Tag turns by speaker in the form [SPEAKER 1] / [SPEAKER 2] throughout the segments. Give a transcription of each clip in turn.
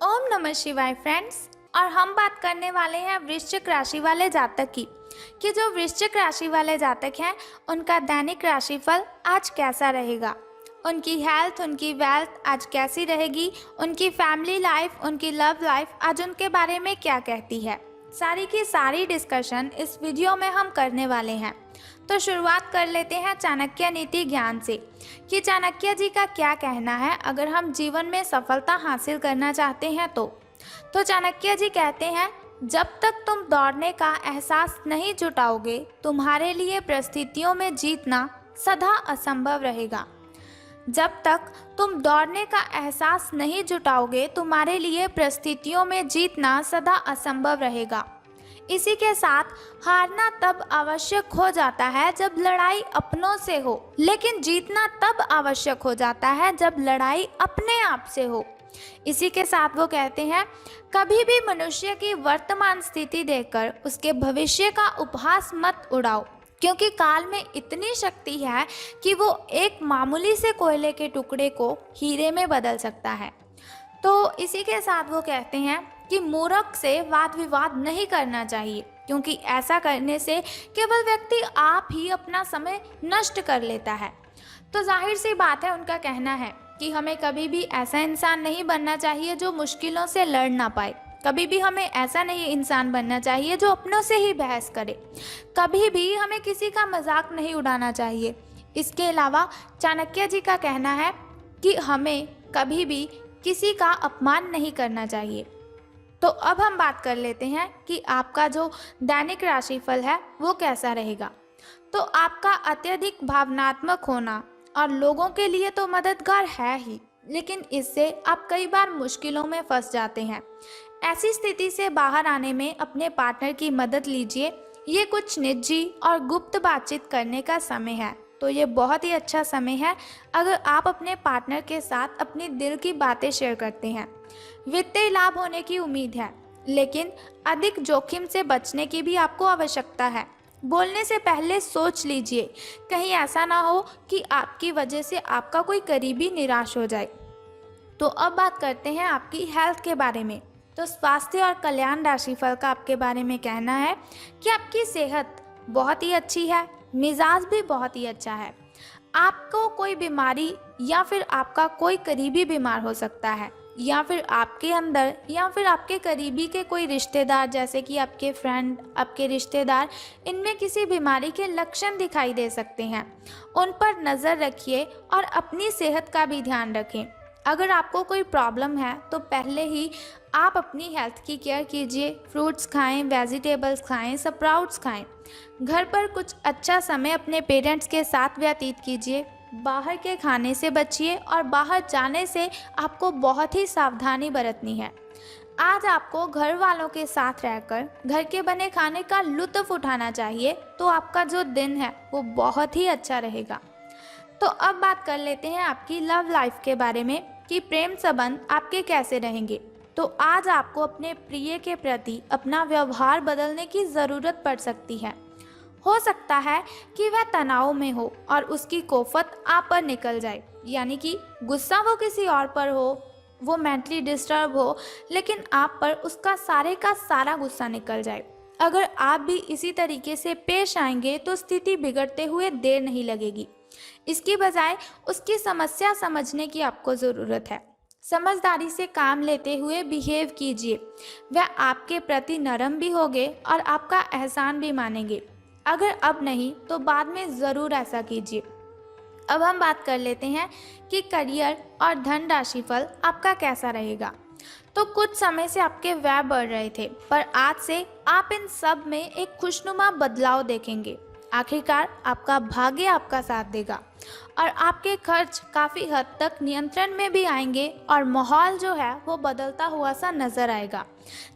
[SPEAKER 1] ओम नमः शिवाय फ्रेंड्स। और हम बात करने वाले हैं वृश्चिक राशि वाले जातक की कि जो वृश्चिक राशि वाले जातक हैं उनका दैनिक राशिफल आज कैसा रहेगा, उनकी हेल्थ, उनकी वेल्थ आज कैसी रहेगी, उनकी फैमिली लाइफ, उनकी लव लाइफ आज उनके बारे में क्या कहती है। सारी की सारी डिस्कशन इस वीडियो में हम करने वाले हैं। तो शुरुआत कर लेते हैं चाणक्य नीति ज्ञान से कि चाणक्य जी का क्या कहना है अगर हम जीवन में सफलता हासिल करना चाहते हैं तो चाणक्य जी कहते हैं, जब तक तुम दौड़ने का एहसास नहीं जुटाओगे तुम्हारे लिए परिस्थितियों में जीतना सदा असंभव रहेगा। जब तक तुम दौड़ने का एहसास नहीं जुटाओगे तुम्हारे लिए परिस्थितियों में जीतना सदा असंभव रहेगा। इसी के साथ हारना तब आवश्यक हो जाता है जब लड़ाई अपनों से हो, लेकिन जीतना तब आवश्यक हो जाता है जब लड़ाई अपने आप से हो। इसी के साथ वो कहते हैं, कभी भी मनुष्य की वर्तमान स्थिति देखकर उसके भविष्य का उपहास मत उड़ाओ, क्योंकि काल में इतनी शक्ति है कि वो एक मामूली से कोयले के टुकड़े को हीरे में बदल सकता है। तो इसी के साथ वो कहते हैं कि मूर्ख से वाद विवाद नहीं करना चाहिए, क्योंकि ऐसा करने से केवल व्यक्ति आप ही अपना समय नष्ट कर लेता है। तो जाहिर सी बात है, उनका कहना है कि हमें कभी भी ऐसा इंसान नहीं बनना चाहिए जो मुश्किलों से लड़ ना पाए। कभी भी हमें ऐसा नहीं इंसान बनना चाहिए जो अपनों से ही बहस करे। कभी भी हमें किसी का मजाक नहीं उड़ाना चाहिए। इसके अलावा चाणक्य जी का कहना है कि हमें कभी भी किसी का अपमान नहीं करना चाहिए। तो अब हम बात कर लेते हैं कि आपका जो दैनिक राशिफल है वो कैसा रहेगा। तो आपका अत्यधिक भावनात्मक होना और लोगों के लिए तो मददगार है ही, लेकिन इससे आप कई बार मुश्किलों में फंस जाते हैं। ऐसी स्थिति से बाहर आने में अपने पार्टनर की मदद लीजिए। ये कुछ निजी और गुप्त बातचीत करने का समय है, तो ये बहुत ही अच्छा समय है अगर आप अपने पार्टनर के साथ अपनी दिल की बातें शेयर करते हैं। वित्तीय लाभ होने की उम्मीद है, लेकिन अधिक जोखिम से बचने की भी आपको आवश्यकता है। बोलने से पहले सोच लीजिए, कहीं ऐसा ना हो कि आपकी वजह से आपका कोई करीबी निराश हो जाए। तो अब बात करते हैं आपकी हेल्थ के बारे में। तो स्वास्थ्य और कल्याण राशिफल का आपके बारे में कहना है कि आपकी सेहत बहुत ही अच्छी है, मिजाज भी बहुत ही अच्छा है। आपको कोई बीमारी या फिर आपका कोई करीबी बीमार हो सकता है, या फिर आपके अंदर या फिर आपके करीबी के कोई रिश्तेदार, जैसे कि आपके फ्रेंड, आपके रिश्तेदार, इनमें किसी बीमारी के लक्षण दिखाई दे सकते हैं। उन पर नज़र रखिए और अपनी सेहत का भी ध्यान रखें। अगर आपको कोई प्रॉब्लम है तो पहले ही आप अपनी हेल्थ की केयर कीजिए। फ्रूट्स खाएं, वेजिटेबल्स खाएं, स्प्राउट्स खाएं। घर पर कुछ अच्छा समय अपने पेरेंट्स के साथ व्यतीत कीजिए। बाहर के खाने से बचिए और बाहर जाने से आपको बहुत ही सावधानी बरतनी है। आज आपको घर वालों के साथ रहकर घर के बने खाने का लुत्फ उठाना चाहिए, तो आपका जो दिन है वो बहुत ही अच्छा रहेगा। तो अब बात कर लेते हैं आपकी लव लाइफ के बारे में कि प्रेम संबंध आपके कैसे रहेंगे। तो आज आपको अपने प्रिय के प्रति अपना व्यवहार बदलने की ज़रूरत पड़ सकती है। हो सकता है कि वह तनाव में हो और उसकी कोफत आप पर निकल जाए, यानी कि गुस्सा वो किसी और पर हो, वो मेंटली डिस्टर्ब हो, लेकिन आप पर उसका सारे का सारा गुस्सा निकल जाए। अगर आप भी इसी तरीके से पेश आएंगे तो स्थिति बिगड़ते हुए देर नहीं लगेगी। इसकी बजाय उसकी समस्या समझने की आपको ज़रूरत है। समझदारी से काम लेते हुए बिहेव कीजिए। वह आपके प्रति नरम भी होंगे और आपका एहसान भी मानेंगे। अगर अब नहीं तो बाद में ज़रूर ऐसा कीजिए। अब हम बात कर लेते हैं कि करियर और धन राशिफल आपका कैसा रहेगा। तो कुछ समय से आपके व्यय बढ़ रहे थे, पर आज से आप इन सब में एक खुशनुमा बदलाव देखेंगे। आखिरकार आपका भाग्य आपका साथ देगा और आपके खर्च काफ़ी हद तक नियंत्रण में भी आएंगे और माहौल जो है वो बदलता हुआ सा नज़र आएगा,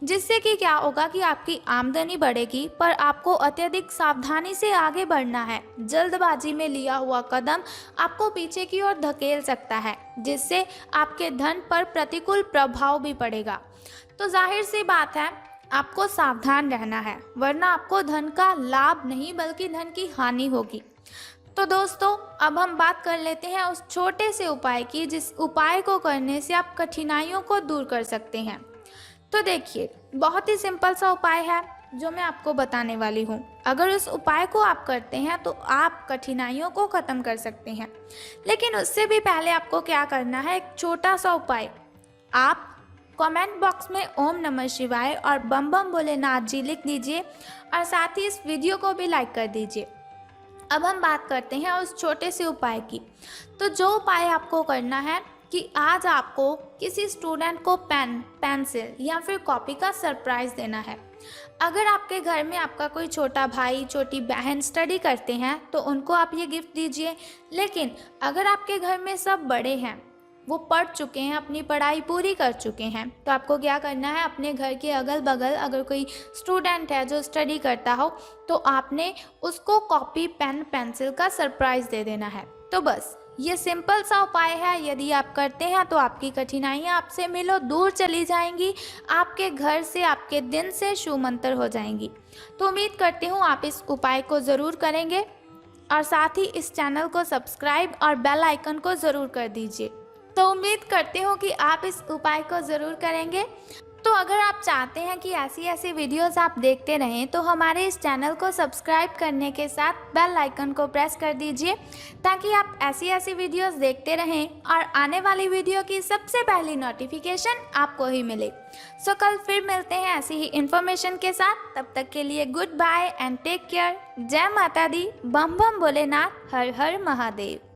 [SPEAKER 1] जिससे कि क्या होगा कि आपकी आमदनी बढ़ेगी, पर आपको अत्यधिक सावधानी से आगे बढ़ना है। जल्दबाजी में लिया हुआ कदम आपको पीछे की ओर धकेल सकता है, जिससे आपके धन पर प्रतिकूल प्रभाव भी पड़ेगा। तो जाहिर सी बात है, आपको सावधान रहना है, वरना आपको धन का लाभ नहीं बल्कि धन की हानि होगी। तो दोस्तों, अब हम बात कर लेते हैं उस छोटे से उपाय की जिस उपाय को करने से आप कठिनाइयों को दूर कर सकते हैं। तो देखिए, बहुत ही सिंपल सा उपाय है जो मैं आपको बताने वाली हूँ। अगर इस उपाय को आप करते हैं तो आप कठिनाइयों को ख़त्म कर सकते हैं। लेकिन उससे भी पहले आपको क्या करना है, एक छोटा सा उपाय। आप कमेंट बॉक्स में ओम नमः शिवाय और बम बम भोलेनाथ जी लिख दीजिए और साथ ही इस वीडियो को भी लाइक कर दीजिए। अब हम बात करते हैं उस छोटे से उपाय की। तो जो उपाय आपको करना है कि आज आपको किसी स्टूडेंट को पेन, पेंसिल या फिर कॉपी का सरप्राइज़ देना है। अगर आपके घर में आपका कोई छोटा भाई, छोटी बहन स्टडी करते हैं तो उनको आप ये गिफ्ट दीजिए। लेकिन अगर आपके घर में सब बड़े हैं, वो पढ़ चुके हैं, अपनी पढ़ाई पूरी कर चुके हैं, तो आपको क्या करना है, अपने घर के अगल बगल अगर कोई स्टूडेंट है जो स्टडी करता हो तो आपने उसको कॉपी, पेन, पेंसिल का सरप्राइज़ दे देना है। तो बस ये सिंपल सा उपाय है। यदि आप करते हैं तो आपकी कठिनाइयाँ आपसे मिलो दूर चली जाएंगी, आपके घर से, आपके दिन से छूमंतर हो जाएंगी। तो उम्मीद करती हूँ आप इस उपाय को ज़रूर करेंगे और साथ ही इस चैनल को सब्सक्राइब और बेल आइकन को ज़रूर कर दीजिए। तो उम्मीद करती हूँ कि आप इस उपाय को ज़रूर करेंगे। तो अगर आप चाहते हैं कि ऐसी ऐसी वीडियोस आप देखते रहें तो हमारे इस चैनल को सब्सक्राइब करने के साथ बेल आइकन को प्रेस कर दीजिए ताकि आप ऐसी ऐसी वीडियोस देखते रहें और आने वाली वीडियो की सबसे पहली नोटिफिकेशन आपको ही मिले। सो कल फिर मिलते हैं ऐसी ही इन्फॉर्मेशन के साथ। तब तक के लिए good bye and take care. जय माता दी, बम बम भोलेनाथ, हर हर महादेव।